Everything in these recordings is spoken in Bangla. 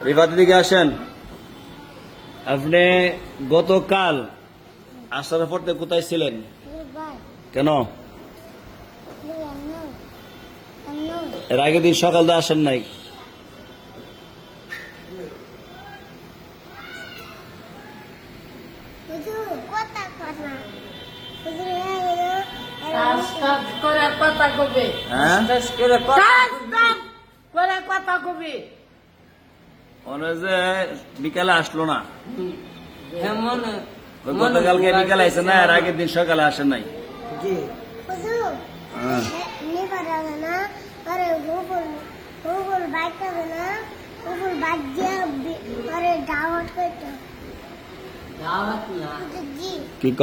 রিফাত দিকে আসেন। আপনি গতকাল আসার পর থেকে কোথায় ছিলেন? কেন? এর আগের দিন সকাল দিয়ে আসেন নাই? বিকালে আসলো না, গতকালকে বিকালে আসে না, এর আগের দিন সকালে আসেন নাই। কি ক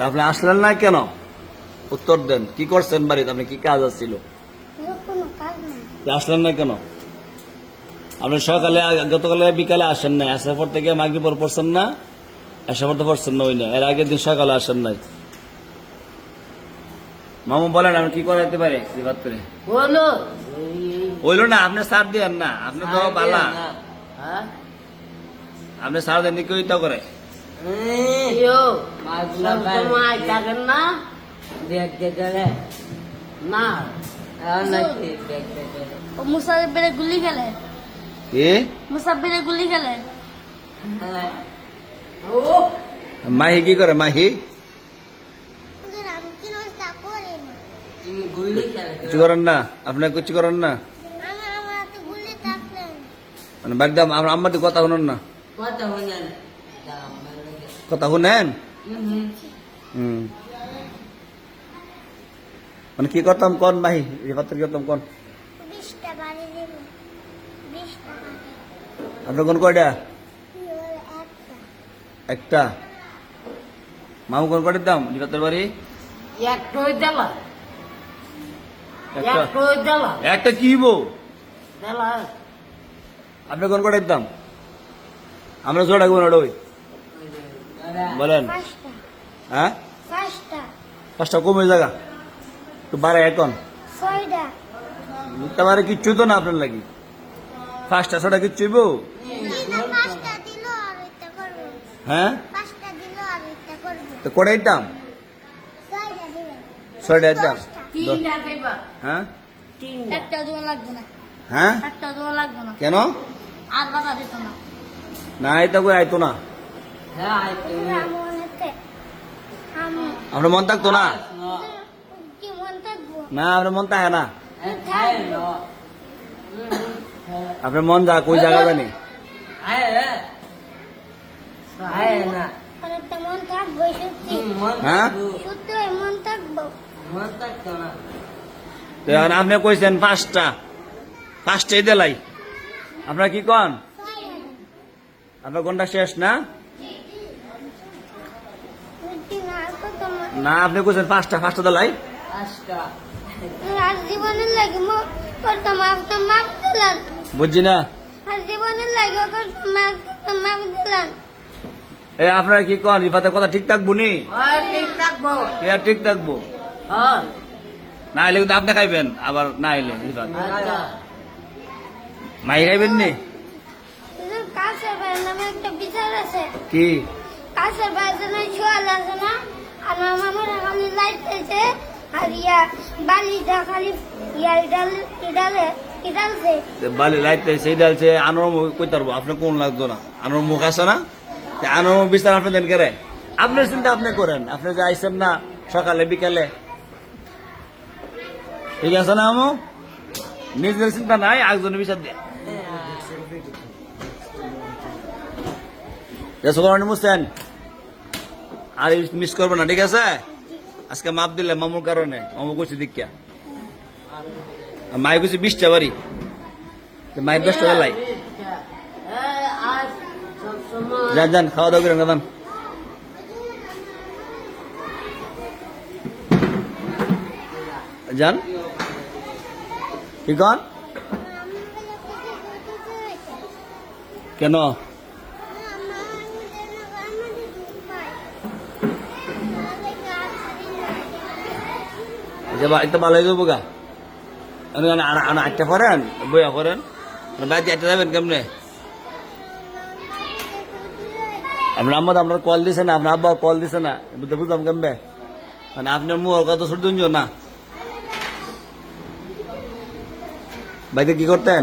আপনি আসলেন না কেন? উত্তর দেন, কি করছেন বাড়িতে? আপনি কি কাজ আসছিল? আসলেন না কেন? আপনি সকালে গতকালে বিকালে আসেন নাই, আসার পর থেকে মাগরিব পর পড়ছেন না, আসার পর তো পড়ছেন না, ওই না এর আগের দিন সকালে আসেন নাই। মামু বলেন আমি কি করাইতে পারি? বাদ করে হইলো না, আপনি সার দিয়েন না, আপনি তো বালা, আপনি সার দেন কেউ তো করে মুসাফিরে গুলি খেলে, মুসাফিরে গুলি খেলে। মাহি কি করে? মাহি কিছু করেন না? আপনার কিছু করেন না? মানে বাড়িতে আমার তো কথা শুনেন না? কথা শুনেন? মানে কি করতাম কোন মাহি? রিফাত কি করতাম কোন? আপনার কোন কয়টা? একটা। মামু কোন কয়টার দাম রিফাতের বাড়ি? একটা কি আপনার কোন কয়টার দাম? আমরা জোড়া কোন বলেন? হ্যাঁ, পাঁচটা কমে জায়গা তো বাড়ে এখন তোমার কিচ্ছু তো না আপনার লাগি। পাঁচটা ছটা কিচ্ছু হ্যাঁ, তো কটাই দাম? ছয়টার দাম। হ্যাঁ হ্যাঁ, কেন? না এটা কই আইতো না, আপনার মন থাকতো না? না আপনার মন থাকে না, আপনার মন যা কই জায়গা জানি? হ্যাঁ, আপনি কইছেন পাঁচটা, পাঁচটাই দিলাই। আপনার কি কন? আপনার কোনটা শেষ না? না আপনি কইছেন পাঁচটা, পাঁচটা দিলাই। বুঝছি না আপনারা কি কন? রিফাতের কথা ঠিক থাকবো নি? ঠিক থাকবো না এলে কিন্তু আপনি খাইবেন, আবার না এলে রিফাত মাই খাইবেন নি? কি বালি লাইতে সেই ডালছে আনোর মুখ কই তারবো? আপনি কোন লাগতো না? আনোর মুখ আছে না, আনোর মুখ বিস্তার আপনি দেন করে? আপনার চিন্তা আপনি করেন, আপনি যে আইসেন না সকালে বিকালে, ঠিক আছে না? আমু নিজের চিন্তা নাই, একজনের বিচার দিয়ে মুসেন আর মিস করবো না, ঠিক আছে? আজকে মাপ দিলে মামুর কারণে, মামু করছি দীক্ষা, মাই করছি 20টা বাড়ি, মায়ের 10 টাকা লাই। যান যান খাওয়া দাওয়া করেন, যান। যান কি কন? কেন? এটা ভালো হয়ে যাবো গা আটটা করেন বইয়া করেন বাইরে একটা যাবেন কেমনে আপনার আম্মা তো আপনার কল দিছে না আপনার আব্বা কল দিছে না বুঝলাম কেমবে মানে আপনার মুখ কত ছোট না বাইরে কি করতেন